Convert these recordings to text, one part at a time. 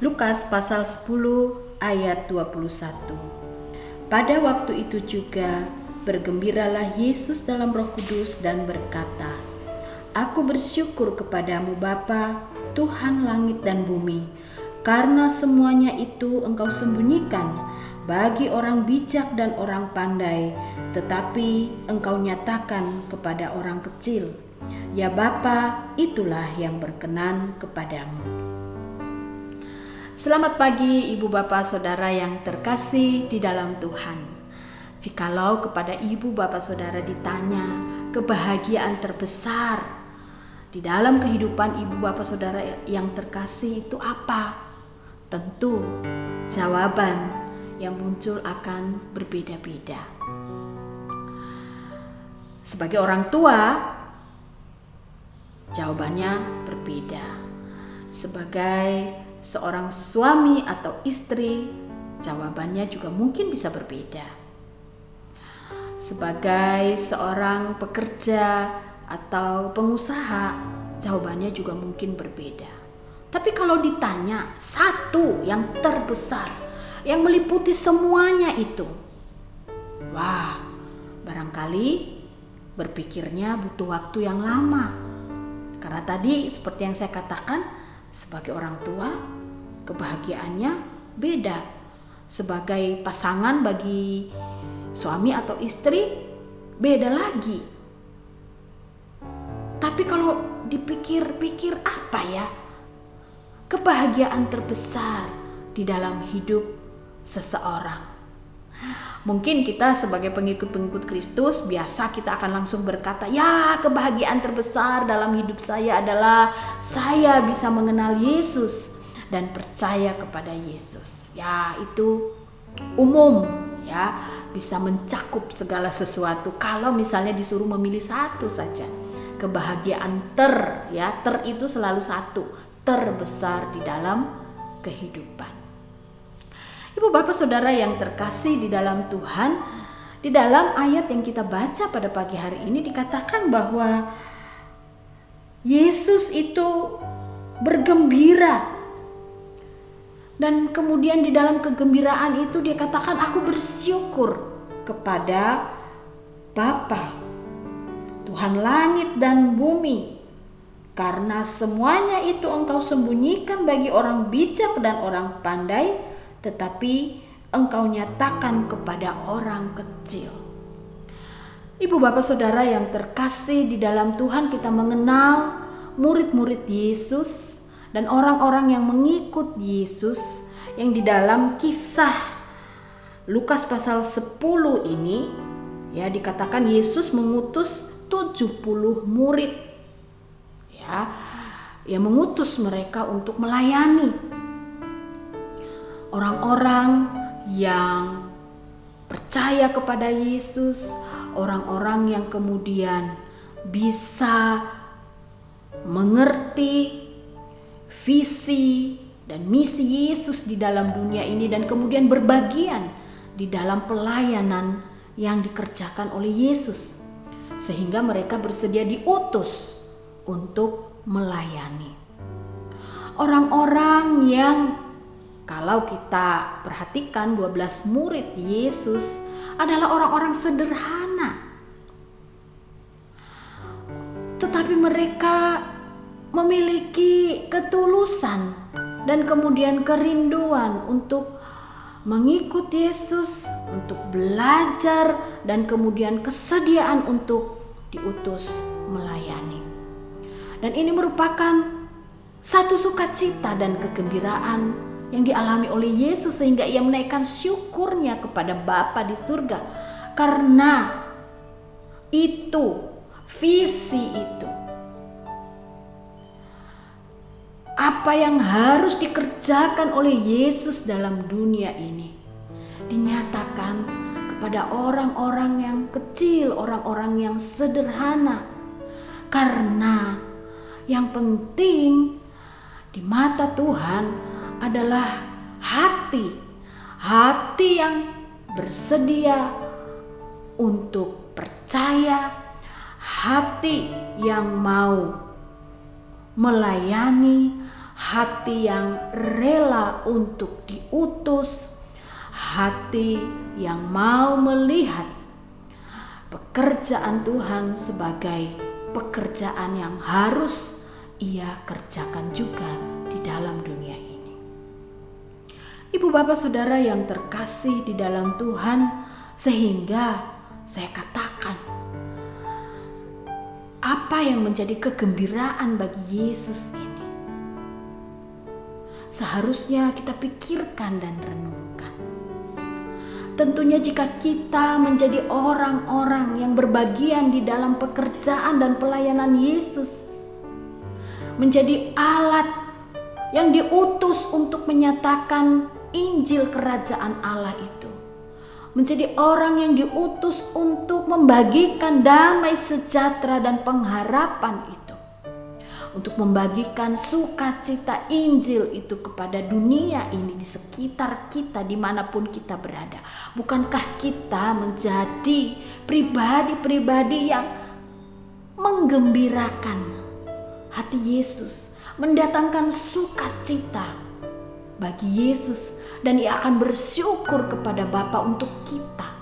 Lukas pasal 10 ayat 21. Pada waktu itu juga bergembiralah Yesus dalam Roh Kudus dan berkata, "Aku bersyukur kepadamu Bapa, Tuhan langit dan bumi, karena semuanya itu Engkau sembunyikan bagi orang bijak dan orang pandai, tetapi Engkau nyatakan kepada orang kecil. Ya Bapa, itulah yang berkenan kepadamu." Selamat pagi Ibu Bapak Saudara yang terkasih di dalam Tuhan. Jikalau kepada Ibu Bapak Saudara ditanya kebahagiaan terbesar di dalam kehidupan Ibu Bapak Saudara yang terkasih itu apa? Tentu jawaban yang muncul akan berbeda-beda. Sebagai orang tua, jawabannya berbeda. Sebagai seorang suami atau istri, jawabannya juga mungkin bisa berbeda. Sebagai seorang pekerja atau pengusaha, jawabannya juga mungkin berbeda. Tapi kalau ditanya satu yang terbesar, yang meliputi semuanya itu, wah, barangkali berpikirnya butuh waktu yang lama. Karena tadi seperti yang saya katakan, sebagai orang tua, kebahagiaannya beda. Sebagai pasangan bagi suami atau istri, beda lagi. Tapi kalau dipikir-pikir apa ya kebahagiaan terbesar di dalam hidup seseorang? Mungkin kita sebagai pengikut-pengikut Kristus biasa kita akan langsung berkata, ya kebahagiaan terbesar dalam hidup saya adalah saya bisa mengenal Yesus dan percaya kepada Yesus. Ya itu umum ya, bisa mencakup segala sesuatu. Kalau misalnya disuruh memilih satu saja, kebahagiaan ter itu selalu satu, terbesar di dalam kehidupan. Ibu Bapak Saudara yang terkasih di dalam Tuhan, di dalam ayat yang kita baca pada pagi hari ini dikatakan bahwa Yesus itu bergembira. Dan kemudian di dalam kegembiraan itu dia katakan, "Aku bersyukur kepada Bapa, Tuhan langit dan bumi, karena semuanya itu Engkau sembunyikan bagi orang bijak dan orang pandai, tetapi Engkau nyatakan kepada orang kecil." Ibu Bapak Saudara yang terkasih di dalam Tuhan, kita mengenal murid-murid Yesus dan orang-orang yang mengikut Yesus yang di dalam kisah Lukas pasal 10 ini ya dikatakan Yesus mengutus 70 murid. Ya mengutus mereka untuk melayani orang-orang yang percaya kepada Yesus, orang-orang yang kemudian bisa mengerti visi dan misi Yesus di dalam dunia ini dan kemudian berbagian di dalam pelayanan yang dikerjakan oleh Yesus, sehingga mereka bersedia diutus untuk melayani. Orang-orang yang kalau kita perhatikan 12 murid Yesus adalah orang-orang sederhana. Tetapi mereka memiliki ketulusan dan kemudian kerinduan untuk mengikut Yesus, untuk belajar dan kemudian kesediaan untuk diutus melayani. Dan ini merupakan satu sukacita dan kegembiraan yang dialami oleh Yesus sehingga ia menaikkan syukurnya kepada Bapa di surga. Karena itu, visi itu, apa yang harus dikerjakan oleh Yesus dalam dunia ini dinyatakan kepada orang-orang yang kecil, orang-orang yang sederhana. Karena yang penting di mata Tuhan adalah hati yang bersedia untuk percaya, hati yang mau melayani, hati yang rela untuk diutus, hati yang mau melihat pekerjaan Tuhan sebagai pekerjaan yang harus ia kerjakan juga di dalam dunia ini. Ibu bapak saudara yang terkasih di dalam Tuhan, sehingga saya katakan, apa yang menjadi kegembiraan bagi Yesus ini seharusnya kita pikirkan dan renungkan. Tentunya jika kita menjadi orang-orang yang berbagian di dalam pekerjaan dan pelayanan Yesus, menjadi alat yang diutus untuk menyatakan Injil Kerajaan Allah itu, menjadi orang yang diutus untuk membagikan damai sejahtera dan pengharapan itu, untuk membagikan sukacita Injil itu kepada dunia ini, di sekitar kita, dimanapun kita berada. Bukankah kita menjadi pribadi-pribadi yang menggembirakan hati Yesus, mendatangkan sukacita bagi Yesus, dan ia akan bersyukur kepada Bapa untuk kita,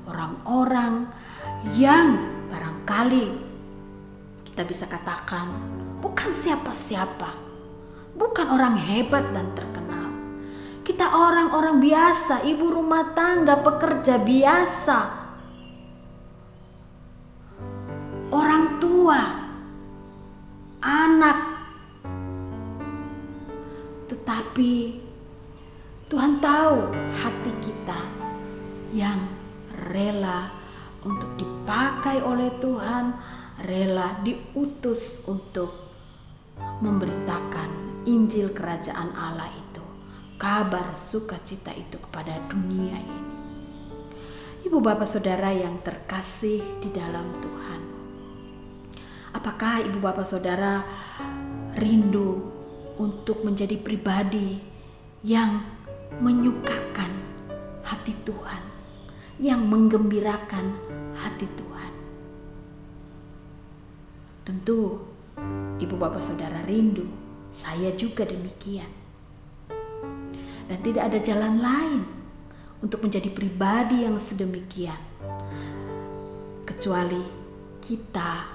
orang-orang yang barangkali kita bisa katakan bukan siapa-siapa, bukan orang hebat dan terkenal. Kita orang-orang biasa, ibu rumah tangga, pekerja biasa, orang tua, anak. Tetapi Tuhan tahu hati kita yang rela untuk dipakai oleh Tuhan, rela diutus untuk memberitakan Injil Kerajaan Allah itu, kabar sukacita itu kepada dunia ini. Ibu bapak saudara yang terkasih di dalam Tuhan, apakah ibu bapak saudara rindu untuk menjadi pribadi yang menyukakan hati Tuhan, yang menggembirakan hati Tuhan? Tentu ibu bapak saudara rindu, saya juga demikian. Dan tidak ada jalan lain untuk menjadi pribadi yang sedemikian kecuali kita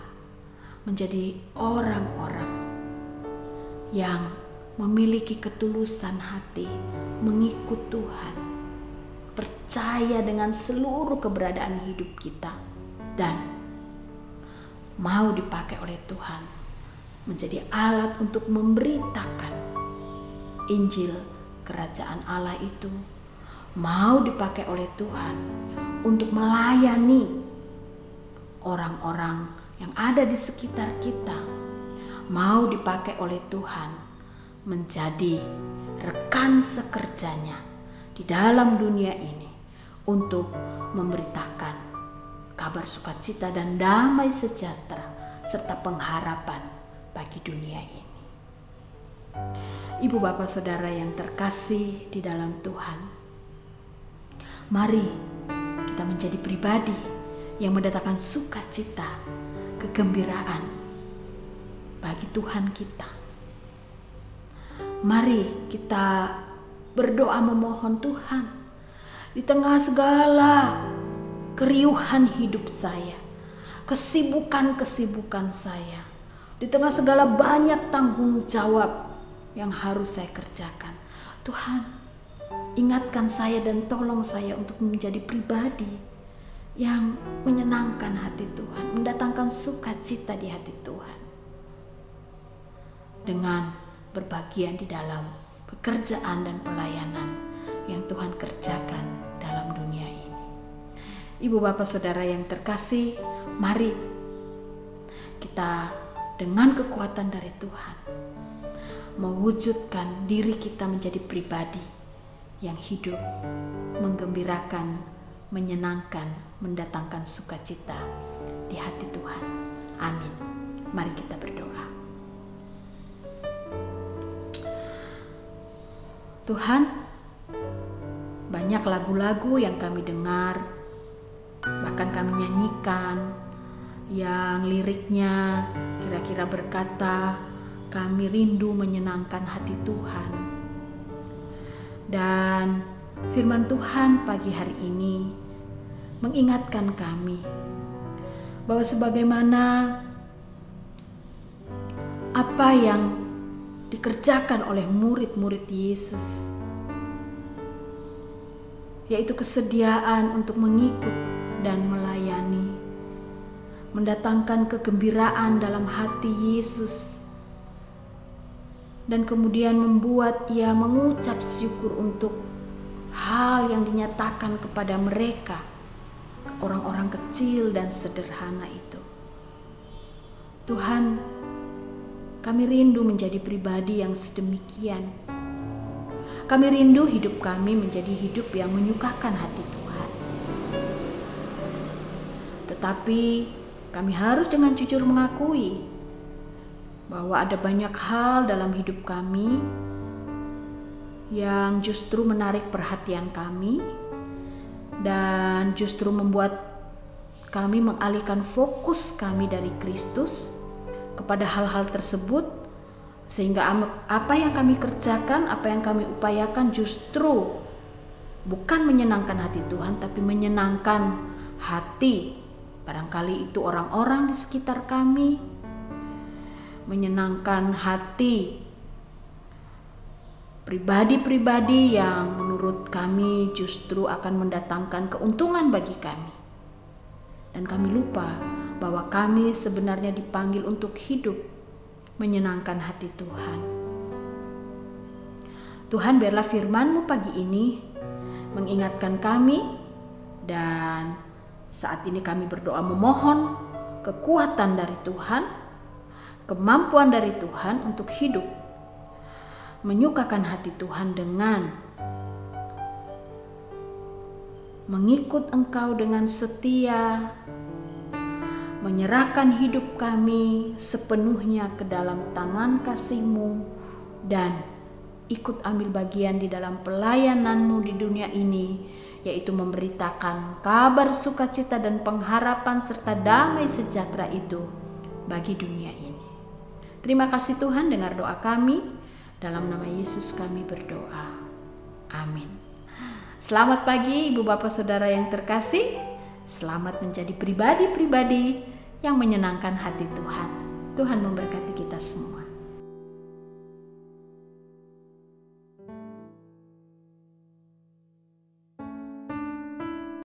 menjadi orang-orang yang memiliki ketulusan hati, mengikut Tuhan, percaya dengan seluruh keberadaan hidup kita, dan mau dipakai oleh Tuhan menjadi alat untuk memberitakan Injil Kerajaan Allah itu, mau dipakai oleh Tuhan untuk melayani orang-orang yang ada di sekitar kita, mau dipakai oleh Tuhan menjadi rekan sekerjanya di dalam dunia ini untuk memberitakan kabar sukacita dan damai sejahtera serta pengharapan bagi dunia ini. Ibu bapak saudara yang terkasih di dalam Tuhan, mari kita menjadi pribadi yang mendatangkan sukacita, kegembiraan bagi Tuhan kita. Mari kita berdoa memohon Tuhan, di tengah segala keriuhan hidup saya, kesibukan-kesibukan saya, di tengah segala banyak tanggung jawab yang harus saya kerjakan, Tuhan, ingatkan saya dan tolong saya untuk menjadi pribadi yang menyenangkan hati Tuhan, mendatangkan sukacita di hati Tuhan, dengan berbagian di dalam pekerjaan dan pelayanan yang Tuhan kerjakan dalam dunia ini. Ibu bapak saudara yang terkasih, mari kita dengan kekuatan dari Tuhan mewujudkan diri kita menjadi pribadi yang hidup, menggembirakan, menyenangkan, mendatangkan sukacita di hati Tuhan. Amin. Mari kita berdoa. Tuhan, banyak lagu-lagu yang kami dengar, bahkan kami nyanyikan, yang liriknya kira-kira berkata kami rindu menyenangkan hati Tuhan. Dan firman Tuhan pagi hari ini mengingatkan kami bahwa sebagaimana apa yang dikerjakan oleh murid-murid Yesus, yaitu kesediaan untuk mengikut dan melayani, mendatangkan kegembiraan dalam hati Yesus, dan kemudian membuat ia mengucap syukur untuk hal yang dinyatakan kepada mereka, orang-orang kecil dan sederhana itu. Tuhan, kami rindu menjadi pribadi yang sedemikian. Kami rindu hidup kami menjadi hidup yang menyukakan hati Tuhan. Tetapi kami harus dengan jujur mengakui bahwa ada banyak hal dalam hidup kami yang justru menarik perhatian kami dan justru membuat kami mengalihkan fokus kami dari Kristus kepada hal-hal tersebut, sehingga apa yang kami kerjakan, apa yang kami upayakan justru bukan menyenangkan hati Tuhan, tapi menyenangkan hati barangkali itu orang-orang di sekitar kami, menyenangkan hati pribadi-pribadi yang menurut kami justru akan mendatangkan keuntungan bagi kami. Dan kami lupa bahwa kami sebenarnya dipanggil untuk hidup menyenangkan hati Tuhan. Tuhan, biarlah firman-Mu pagi ini mengingatkan kami, dan saat ini kami berdoa memohon kekuatan dari Tuhan, kemampuan dari Tuhan untuk hidup menyukakan hati Tuhan dengan mengikut Engkau dengan setia, menyerahkan hidup kami sepenuhnya ke dalam tangan kasih-Mu, dan ikut ambil bagian di dalam pelayanan-Mu di dunia ini, yaitu memberitakan kabar sukacita dan pengharapan serta damai sejahtera itu bagi dunia ini. Terima kasih Tuhan, dengar doa kami. Dalam nama Yesus kami berdoa. Amin. Selamat pagi Ibu Bapak Saudara yang terkasih. Selamat menjadi pribadi-pribadi yang menyenangkan hati Tuhan. Tuhan memberkati kita semua.